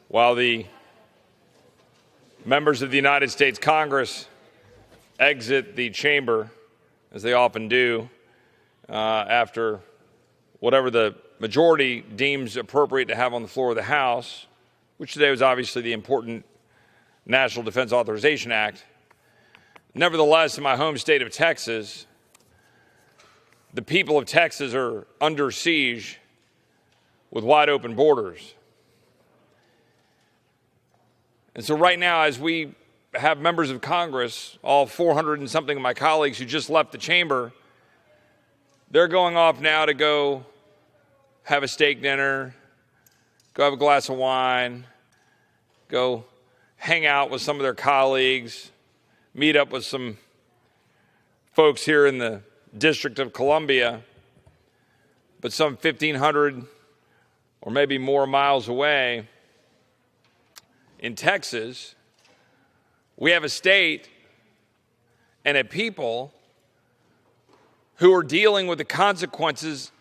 While the members of the United States Congress exit the chamber, as they often do, after whatever the majority deems appropriate to have on the floor of the House, which today was obviously the important National Defense Authorization Act. Nevertheless, in my home state of Texas, the people of Texas are under siege with wide open borders. And so right now, as we have members of Congress, all 400 and something of my colleagues who just left the chamber, they're going off now to go have a steak dinner, go have a glass of wine, go hang out with some of their colleagues, meet up with some folks here in the District of Columbia, but some 1,500 or maybe more miles away in Texas, we have a state and a people who are dealing with the consequences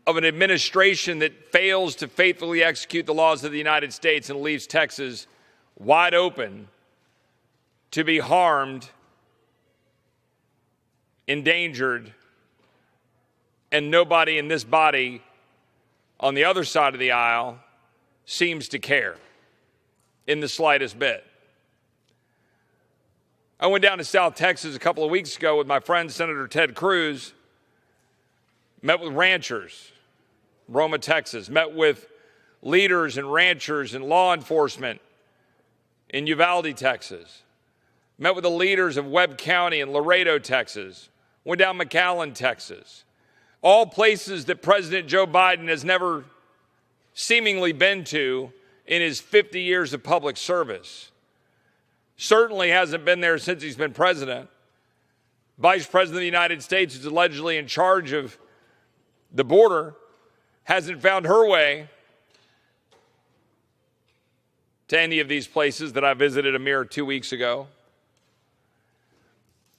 of an administration that fails to faithfully execute the laws of the United States and leaves Texas wide open to be harmed, endangered, and nobody in this body on the other side of the aisle seems to care in the slightest bit. I went down to South Texas a couple of weeks ago with my friend Senator Ted Cruz, met with ranchers, Roma, Texas, met with leaders and ranchers and law enforcement in Uvalde, Texas, met with the leaders of Webb County and Laredo, Texas, went down McAllen, Texas, all places that President Joe Biden has never seemingly been to in his 50 years of public service. Certainly hasn't been there since he's been president. Vice President of the United States, who's allegedly in charge of the border, hasn't found her way to any of these places that I visited a mere 2 weeks ago.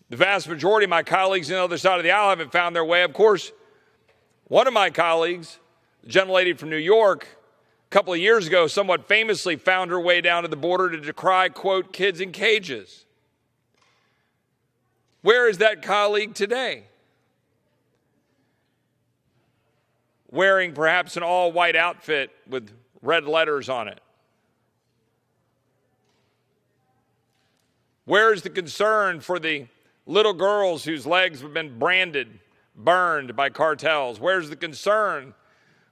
The vast majority of my colleagues on the other side of the aisle haven't found their way. Of course, one of my colleagues, the gentlelady from New York, a couple of years ago, somewhat famously found her way down to the border to decry, quote, kids in cages. Where is that colleague today? Wearing perhaps an all-white outfit with red letters on it. Where is the concern for the little girls whose legs have been branded, burned by cartels? Where's the concern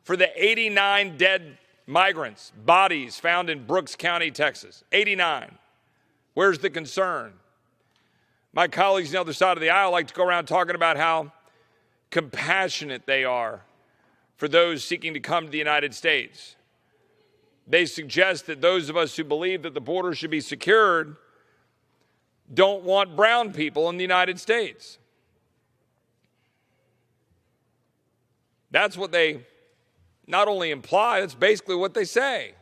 for the 89 dead migrants, bodies found in Brooks County, Texas? 89. Where's the concern? My colleagues on the other side of the aisle like to go around talking about how compassionate they are for those seeking to come to the United States. They suggest that those of us who believe that the border should be secured don't want brown people in the United States. That's what they not only imply, that's basically what they say.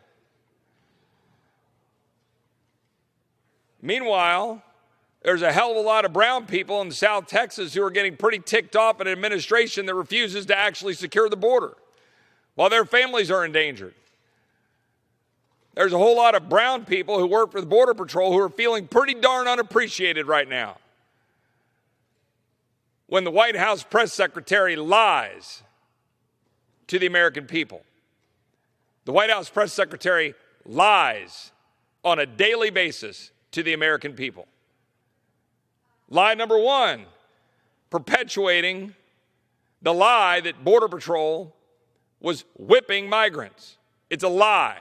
Meanwhile, there's a hell of a lot of brown people in South Texas who are getting pretty ticked off at an administration that refuses to actually secure the border while their families are endangered. There's a whole lot of brown people who work for the Border Patrol who are feeling pretty darn unappreciated right now when the White House press secretary lies to the American people. The White House press secretary lies on a daily basis to the American people. Lie number one, perpetuating the lie that Border Patrol was whipping migrants. It's a lie.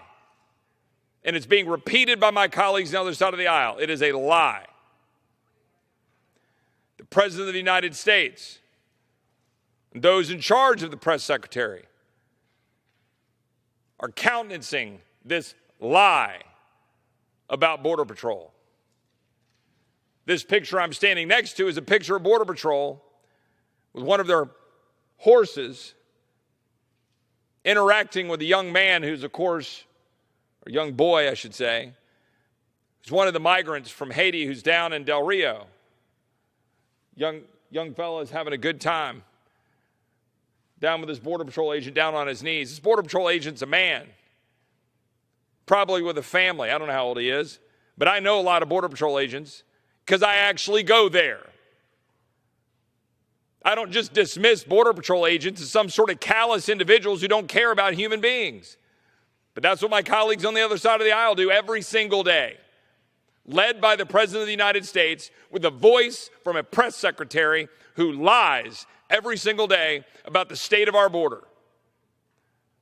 And it's being repeated by my colleagues on the other side of the aisle. It is a lie. The President of the United States and those in charge of the press secretary are countenancing this lie about Border Patrol. This picture I'm standing next to is a picture of Border Patrol with one of their horses interacting with a young man who's, of course, or young boy, I should say, who's one of the migrants from Haiti who's down in Del Rio. Young fella is having a good time down with this Border Patrol agent down on his knees. This Border Patrol agent's a man, probably with a family. I don't know how old he is, but I know a lot of Border Patrol agents because I actually go there. I don't just dismiss Border Patrol agents as some sort of callous individuals who don't care about human beings. But that's what my colleagues on the other side of the aisle do every single day, led by the President of the United States with a voice from a press secretary who lies every single day about the state of our border,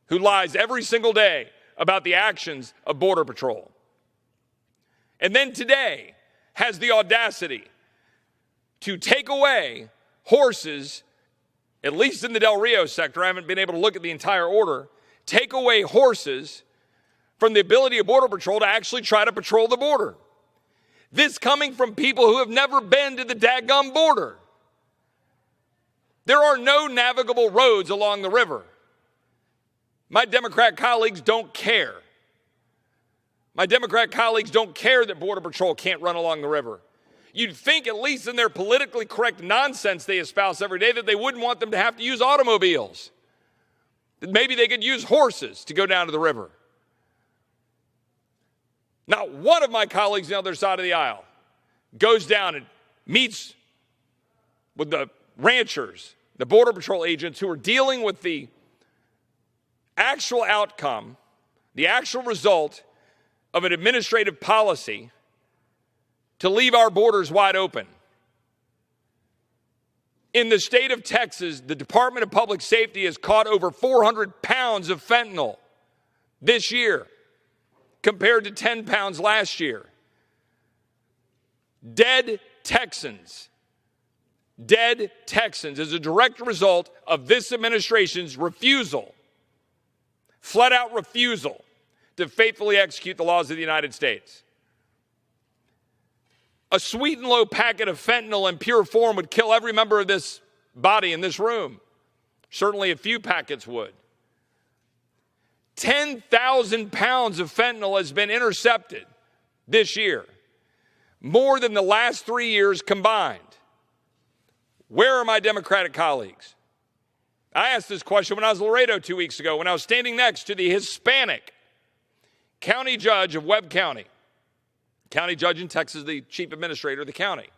who lies every single day about the actions of Border Patrol. And then today has the audacity to take away horses, at least in the Del Rio sector, I haven't been able to look at the entire order, take away horses from the ability of Border Patrol to actually try to patrol the border. This coming from people who have never been to the daggum border. There are no navigable roads along the river. My Democrat colleagues don't care. My Democrat colleagues don't care that Border Patrol can't run along the river. You'd think, at least in their politically correct nonsense they espouse every day, that they wouldn't want them to have to use automobiles. That maybe they could use horses to go down to the river. Not one of my colleagues on the other side of the aisle goes down and meets with the ranchers, the Border Patrol agents who are dealing with the actual outcome, the actual result of an administrative policy to leave our borders wide open. In the state of Texas, the Department of Public Safety has caught over 400 pounds of fentanyl this year, compared to 10 pounds last year. Dead Texans as a direct result of this administration's refusal, flat out refusal, to faithfully execute the laws of the United States. A sweet and low packet of fentanyl in pure form would kill every member of this body in this room. Certainly a few packets would. 10,000 pounds of fentanyl has been intercepted this year, more than the last 3 years combined. Where are my Democratic colleagues? I asked this question when I was in Laredo 2 weeks ago, when I was standing next to the Hispanic county judge of Webb County. County judge in Texas, the chief administrator of the county.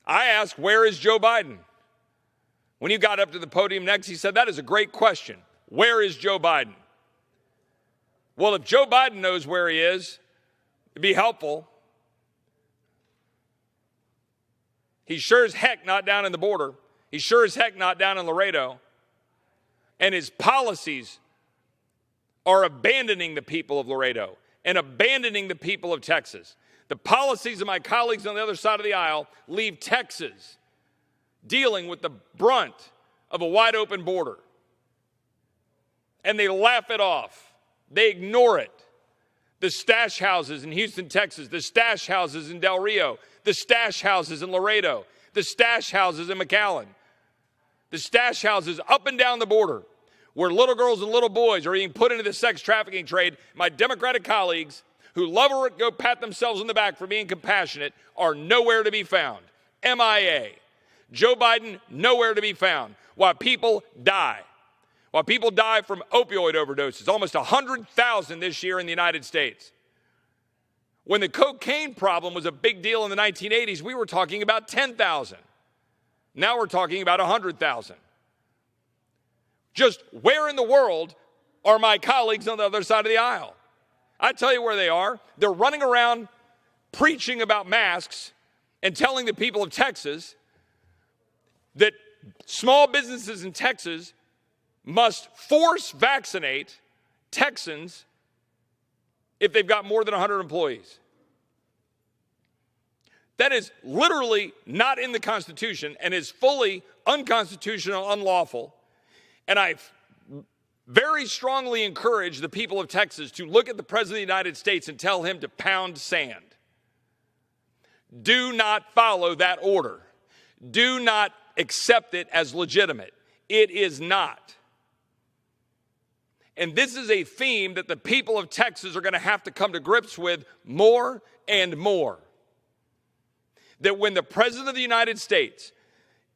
I asked, where is Joe Biden? When he got up to the podium next, he said, that is a great question. Where is Joe Biden? Well, if Joe Biden knows where he is, it'd be helpful. He's sure as heck not down in the border. He's sure as heck not down in Laredo. And his policies are abandoning the people of Laredo and abandoning the people of Texas. The policies of my colleagues on the other side of the aisle leave Texas dealing with the brunt of a wide open border. And they laugh it off. They ignore it. The stash houses in Houston, Texas, the stash houses in Del Rio, the stash houses in Laredo, the stash houses in McAllen, the stash houses up and down the border where little girls and little boys are being put into the sex trafficking trade. My Democratic colleagues who love to go pat themselves on the back for being compassionate are nowhere to be found. MIA. Joe Biden, nowhere to be found. While people die. While people die from opioid overdoses, almost 100,000 this year in the United States. When the cocaine problem was a big deal in the 1980s, we were talking about 10,000. Now we're talking about 100,000. Just where in the world are my colleagues on the other side of the aisle? I tell you where they are. They're running around preaching about masks and telling the people of Texas that small businesses in Texas must force vaccinate Texans if they've got more than 100 employees. That is literally not in the Constitution and is fully unconstitutional, unlawful. And I very strongly encourage the people of Texas to look at the President of the United States and tell him to pound sand. Do not follow that order. Do not accept it as legitimate. It is not. And this is a theme that the people of Texas are going to have to come to grips with more and more. That when the President of the United States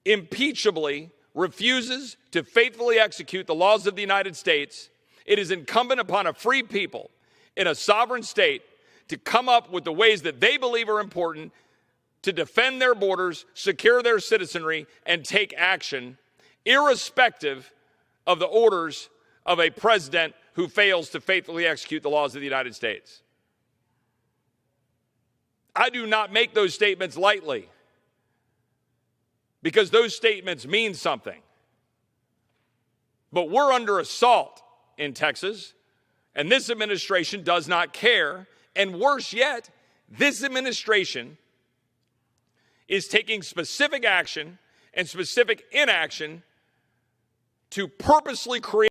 impeachably refuses to faithfully execute the laws of the United States, it is incumbent upon a free people in a sovereign state to come up with the ways that they believe are important to defend their borders, secure their citizenry, and take action, irrespective of the orders of a president who fails to faithfully execute the laws of the United States. I do not make those statements lightly, because those statements mean something. But we're under assault in Texas, and this administration does not care. And worse yet, this administration is taking specific action and specific inaction to purposely create